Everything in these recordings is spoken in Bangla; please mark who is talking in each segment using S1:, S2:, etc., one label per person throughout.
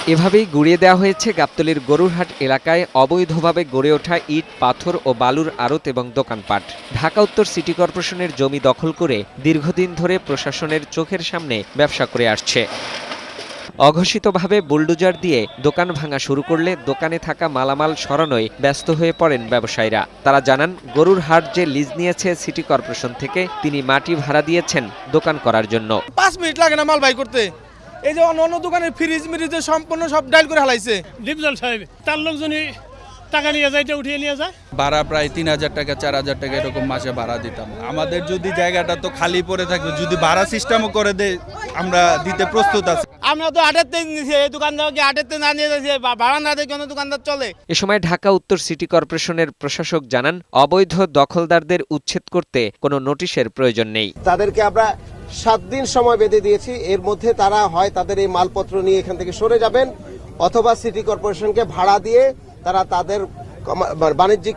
S1: এভাবেই গুড়িয়ে দেওয়া হয়েছে গাবতলীর গরুরহাট এলাকায় অবৈধভাবে গড়ে ওঠা ইট, পাথর ও বালুর আড়ত এবং দোকানপাট। ঢাকা উত্তর সিটি কর্পোরেশনের জমি দখল করে দীর্ঘদিন ধরে প্রশাসনের চোখের সামনে ব্যবসা করে আসছে। অঘোষিতভাবে বুলডোজার দিয়ে দোকান ভাঙা শুরু করলে দোকানে থাকা মালামাল সরানোয় ব্যস্ত হয়ে পড়েন ব্যবসায়ীরা। তারা জানান, গরুর হাট যে লিজ নিয়েছে সিটি কর্পোরেশন থেকে, তিনি মাটি ভাড়া দিয়েছেন দোকান করার জন্য।
S2: 5 মিনিট লাগে না মাল বাই করতে। এই যে অন্য দোকানের ফ্রিজ মিরিজে সম্পূর্ণ সব ডাইল করে হালাইছে।
S3: ডিপজল সাহেব তার লোকজনই টাকা নিয়ে যায়, উঠিয়ে নিয়ে যায়।
S4: ভাড়া প্রায় 3000 টাকা 4000 টাকা এরকম মাসে ভাড়া দিতাম। আমাদের যদি জায়গাটা তো খালি পড়ে থাকবে, যদি ভাড়া সিস্টেমও করে দেয় আমরা দিতে প্রস্তুত আছি।
S2: আমরা তো আটেতে নিছি, এই দোকানদারকে আটেতে না নিয়ে যাচ্ছে, ভাড়া না দিয়ে কোনো দোকানদার চলে।
S1: এ সময় ঢাকা উত্তর সিটি কর্পোরেশনের প্রশাসক জানান, অবৈধ দখলদারদের উচ্ছেদ করতে কোনো নোটিশের প্রয়োজন নেই।
S5: তাদেরকে আমরা 7 দিন সময় বেঁধে দিয়েছি। এর মধ্যে তারা হয় তাদের এই মালপত্র নিয়ে এখান থেকে সরে যাবেন, অথবা সিটি কর্পোরেশনকে ভাড়া দিয়ে তারা তাদের বাণিজ্যিক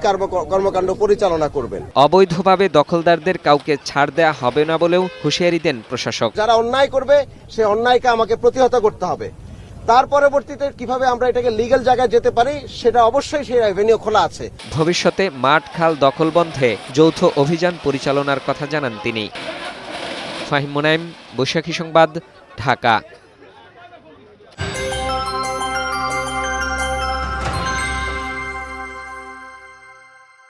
S5: কর্মকাণ্ড পরিচালনা করবেন।
S1: অবৈধভাবে দখলদারদের কাউকে ছাড় দেয়া হবে না বলেও হুঁশিয়ারি দেন প্রশাসক।
S5: যারা অন্যায় করবে সে অন্যায়কে আমাকে প্রতিহত করতে হবে। তার পরবর্তীতে কিভাবে আমরা এটাকে লিগ্যাল জায়গায় যেতে পারি সেটা অবশ্যই সেই অ্যাভিনিউ খোলা আছে।
S1: ভবিষ্যতে মাঠ খাল দখল বন্ধে যৌথ অভিযান পরিচালনার কথা জানান তিনি। ফাহিম মুনাইম, বৈশাখী সংবাদ, ঢাকা।